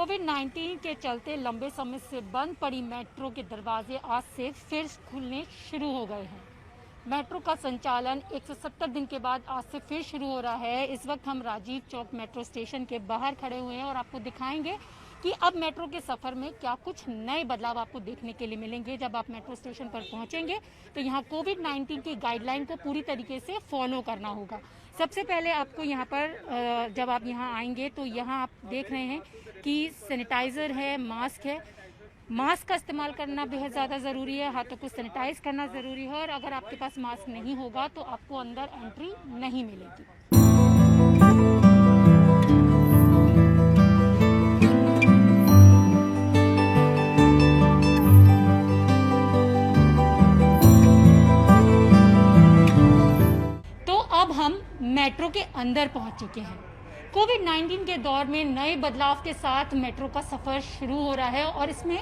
कोविड-19 के चलते लंबे समय से बंद पड़ी मेट्रो के दरवाजे आज से फिर खुलने शुरू हो गए हैं। मेट्रो का संचालन 170 दिन के बाद आज से फिर शुरू हो रहा है। इस वक्त हम राजीव चौक मेट्रो स्टेशन के बाहर खड़े हुए हैं और आपको दिखाएंगे कि अब मेट्रो के सफ़र में क्या कुछ नए बदलाव आपको देखने के लिए मिलेंगे। जब आप मेट्रो स्टेशन पर पहुंचेंगे तो यहाँ कोविड-19 की गाइडलाइन को पूरी तरीके से फॉलो करना होगा। सबसे पहले आपको यहाँ पर जब आप यहाँ आएंगे तो यहाँ आप देख रहे हैं कि सैनिटाइज़र है, मास्क है। मास्क का इस्तेमाल करना बेहद ज़्यादा ज़रूरी है, हाथों को सैनिटाइज करना ज़रूरी है और अगर आपके पास मास्क नहीं होगा तो आपको अंदर एंट्री नहीं मिलेगी। तो अब हम मेट्रो के अंदर पहुंच चुके हैं। कोविड-19 के दौर में नए बदलाव के साथ मेट्रो का सफ़र शुरू हो रहा है और इसमें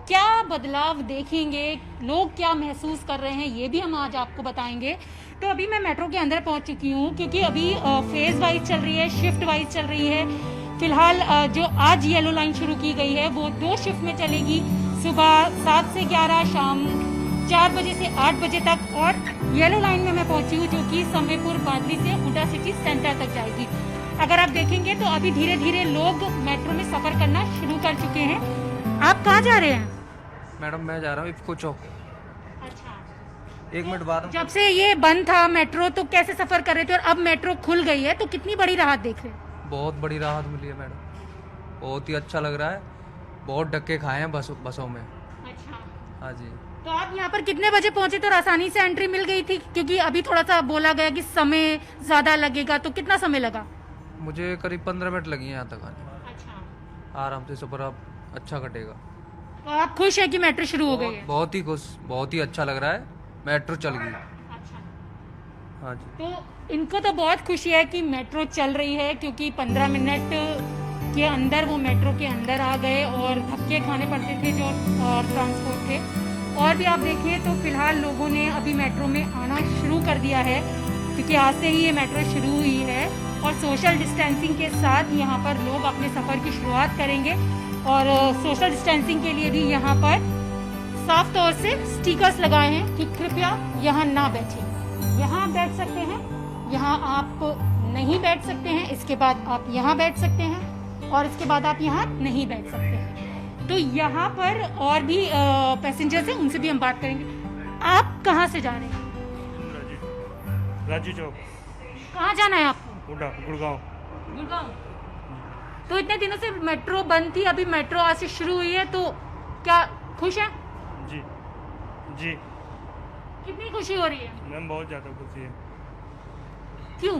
क्या बदलाव देखेंगे, लोग क्या महसूस कर रहे हैं, ये भी हम आज आपको बताएंगे। तो अभी मैं मेट्रो के अंदर पहुंच चुकी हूँ क्योंकि अभी फेज वाइज चल रही है, शिफ्ट वाइज चल रही है। फिलहाल जो आज येलो लाइन शुरू की गई है वो 2 शिफ्ट में चलेगी, सुबह 7 से 11, शाम 4 बजे से 8 बजे तक। और येलो लाइन में मैं पहुंची हूँ जो कि समयपुर बादली से हुडा सिटी सेंटर तक जाएगी। अगर आप देखेंगे तो अभी धीरे धीरे लोग मेट्रो में सफर करना शुरू कर चुके हैं। आप कहाँ जा रहे हैं? मैडम मैं जा रहा हूँ इफ्को चौक। अच्छा, 1 मिनट बाद। जब से ये बंद था मेट्रो तो कैसे सफर कर रहे थे और अब मेट्रो खुल गई है तो कितनी बड़ी राहत देख रहे हैं? बहुत बड़ी राहत मिली है मैडम, बहुत ही अच्छा लग रहा है। बहुत धक्के खाए हैं बसों में। अच्छा, हाँ जी। तो आप यहाँ पर कितने बजे पहुंचे तो आसानी से एंट्री मिल गई थी? क्योंकि अभी थोड़ा सा बोला गया कि समय ज्यादा लगेगा, तो कितना समय लगा? मुझे करीब 15 मिनट लगी हैं यहाँ तक आने। अच्छा, आराम से सफर अब अच्छा कटेगा। तो आप खुश है कि मेट्रो शुरू हो गई है? बहुत ही खुश, बहुत ही अच्छा लग रहा है, मेट्रो चल गई। अच्छा, हाँ जी। तो इनको तो बहुत खुशी है कि मेट्रो चल रही है क्योंकि 15 मिनट के अंदर वो मेट्रो के अंदर आ गए और धक्के खाने पड़ते थे जो ट्रांसपोर्ट थे। और भी आप देखें तो फिलहाल लोगों ने अभी मेट्रो में आना शुरू कर दिया है क्योंकि आज से ही ये मेट्रो शुरू हुई है और सोशल डिस्टेंसिंग के साथ यहाँ पर लोग अपने सफ़र की शुरुआत करेंगे। और सोशल डिस्टेंसिंग के लिए भी यहाँ पर साफ तौर से स्टिकर्स लगाए हैं कि कृपया यहाँ ना बैठें। यहाँ आप बैठ सकते हैं, यहाँ आप नहीं बैठ सकते हैं, इसके बाद आप यहाँ बैठ सकते हैं और इसके बाद आप यहाँ नहीं बैठ सकते हैं। तो यहाँ पर और भी पैसेंजर्स हैं, उनसे भी हम बात करेंगे। आप कहाँ से जा रहे हैं? राजीव चौक। कहाँ जाना है आपको? गुड़गांव। गुड़गांव। तो इतने दिनों से मेट्रो बंद थी, अभी मेट्रो आज से शुरू हुई है, तो क्या खुश हैं? जी जी कितनी खुशी हो रही है? मैम बहुत ज़्यादा खुशी है। क्यों?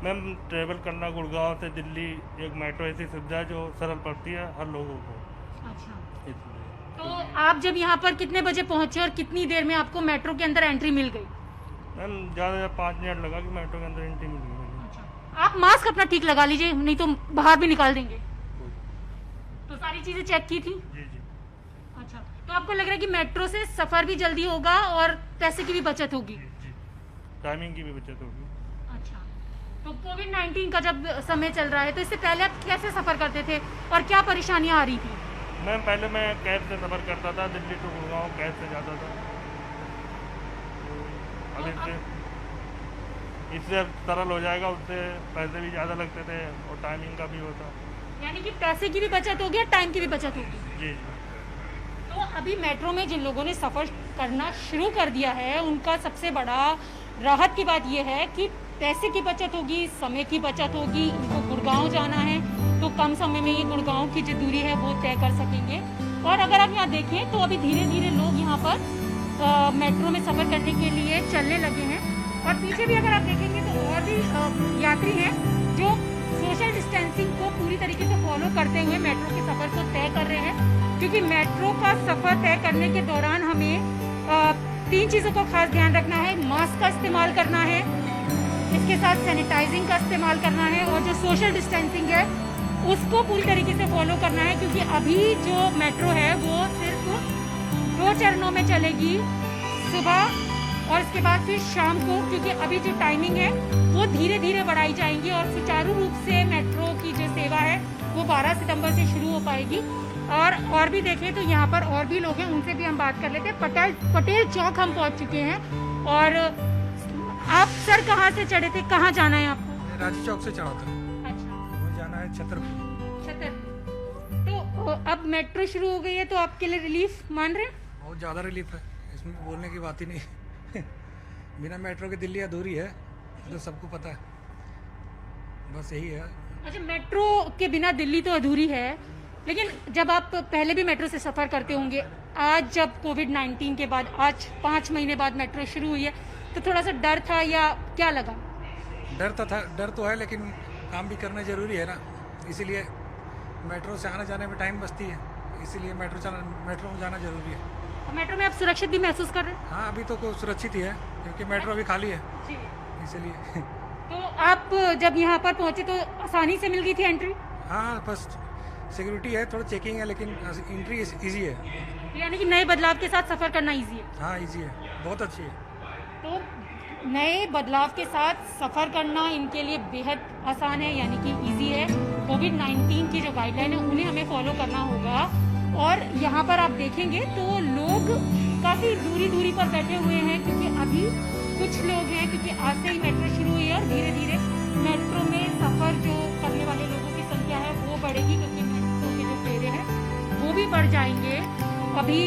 मैम ट्रेवल करना गुड़गांव से दिल्ली एक मेट्रो ऐसी सुविधा है जो सरल पड़ती है हर लोगों को। अच्छा, इसलिए तो आप जब यहाँ पर कितने बजे पहुँचे और कितनी देर में आपको मेट्रो के अंदर एंट्री मिल गई? मैम ज़्यादा 5 मिनट लगा कि मेट्रो के अंदर एंट्री मिल गई। आप मास्क अपना ठीक लगा लीजिए, नहीं तो बाहर भी निकाल देंगे। तो सारी चीजें चेक की थी? जी जी। अच्छा, तो आपको लग रहा है कि मेट्रो से सफर भी जल्दी होगा और पैसे की भी बचत होगी? जी, टाइमिंग की भी बचत होगी। अच्छा, तो कोविड-19 का जब समय चल रहा है तो इससे पहले आप कैसे सफर करते थे और क्या परेशानियां आ रही थी? मैम पहले मैं कैब से सफ़र करता था, दिल्ली टू गुड़गांव कैब से जाता था। अब इससे अब सरल हो जाएगा, उससे पैसे भी ज़्यादा लगते थे और टाइमिंग का भी होता। यानी कि पैसे की भी बचत होगी और टाइम की भी बचत होगी। जी जी। तो अभी मेट्रो में जिन लोगों ने सफ़र करना शुरू कर दिया है उनका सबसे बड़ा राहत की बात यह है कि पैसे की बचत होगी, समय की बचत होगी। इनको गुड़गांव जाना है तो कम समय में ये गुड़गांव की जो दूरी है वो तय कर सकेंगे। और अगर आप यहाँ देखें तो अभी धीरे धीरे लोग यहाँ पर मेट्रो में सफ़र करने के लिए चलने लगे हैं। और पीछे भी अगर आप देखेंगे तो और भी यात्री हैं जो सोशल डिस्टेंसिंग को पूरी तरीके से फॉलो करते हुए मेट्रो के सफ़र को तय कर रहे हैं। क्योंकि मेट्रो का सफ़र तय करने के दौरान हमें 3 चीज़ों का खास ध्यान रखना है। मास्क का इस्तेमाल करना है, इसके साथ सैनिटाइजिंग का इस्तेमाल करना है और जो सोशल डिस्टेंसिंग है उसको पूरी तरीके से फॉलो करना है। क्योंकि अभी जो मेट्रो है वो सिर्फ 2 चरणों में चलेगी, सुबह और इसके बाद फिर शाम को, क्योंकि अभी जो टाइमिंग है वो धीरे धीरे बढ़ाई जाएंगी और सुचारू रूप से मेट्रो की जो सेवा है वो 12 सितंबर से शुरू हो पाएगी। और भी देखें तो यहाँ पर और भी लोग हैं, उनसे भी हम बात कर लेते हैं। पटेल चौक हम पहुँच चुके हैं। और आप सर कहाँ से चढ़े थे, कहाँ जाना है आपको? राजी चौक से चढ़ा था। अच्छा, वो जाना है छतरपुर। तो अब मेट्रो शुरू हो गई है तो आपके लिए रिलीफ मान रहे हैं? बहुत ज़्यादा रिलीफ है, इसमें बोलने की बात ही नहीं। बिना मेट्रो के दिल्ली अधूरी है, तो सबको पता है, बस यही है। अच्छा, मेट्रो के बिना दिल्ली तो अधूरी है, लेकिन जब आप पहले भी मेट्रो से सफ़र करते होंगे, आज जब कोविड-19 के बाद, आज 5 महीने बाद मेट्रो शुरू हुई है, तो थोड़ा सा डर था या क्या लगा? डर तो है, लेकिन काम भी करना ज़रूरी है ना, इसीलिए मेट्रो से आने जाने में टाइम बचती है, इसीलिए मेट्रो में जाना ज़रूरी है। मेट्रो में आप सुरक्षित भी महसूस कर रहे हैं? हाँ, अभी तो कोई सुरक्षित ही है, क्योंकि मेट्रो अभी खाली है, जी। इसीलिए। तो आप जब यहाँ पर पहुँचे तो आसानी से मिल गई थी एंट्री? हाँ, बस सिक्योरिटी है, थोड़ा चेकिंग है, लेकिन एंट्री ईजी है। यानी कि नए बदलाव के साथ सफ़र करना ईजी है? हाँ, ईजी है, बहुत अच्छी है। तो नए बदलाव के साथ सफ़र करना इनके लिए बेहद आसान है, यानी कि इजी है। कोविड-19 की जो गाइडलाइन है उन्हें हमें फॉलो करना होगा। और यहाँ पर आप देखेंगे तो लोग काफ़ी दूरी पर बैठे हुए हैं, क्योंकि अभी कुछ लोग हैं, क्योंकि आज से ही मेट्रो शुरू हुई है और धीरे धीरे मेट्रो में सफ़र जो करने वाले लोगों की संख्या है वो बढ़ेगी, क्योंकि मेट्रो के जो फेरे हैं वो भी बढ़ जाएंगे। अभी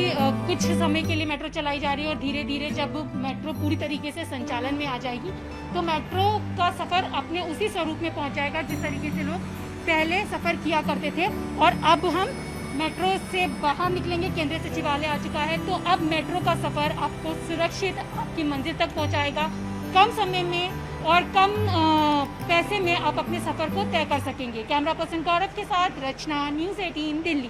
कुछ समय के लिए मेट्रो चलाई जा रही है और धीरे धीरे जब मेट्रो पूरी तरीके से संचालन में आ जाएगी तो मेट्रो का सफ़र अपने उसी स्वरूप में पहुंच जाएगा जिस तरीके से लोग पहले सफ़र किया करते थे। और अब हम मेट्रो से बाहर निकलेंगे, केंद्रीय सचिवालय आ चुका है, तो अब मेट्रो का सफ़र आपको सुरक्षित आपकी मंजिल तक पहुँचाएगा। कम समय में और कम पैसे में आप अपने सफ़र को तय कर सकेंगे। कैमरा पर्सन गौरव के साथ रचना, न्यूज़ 18 दिल्ली।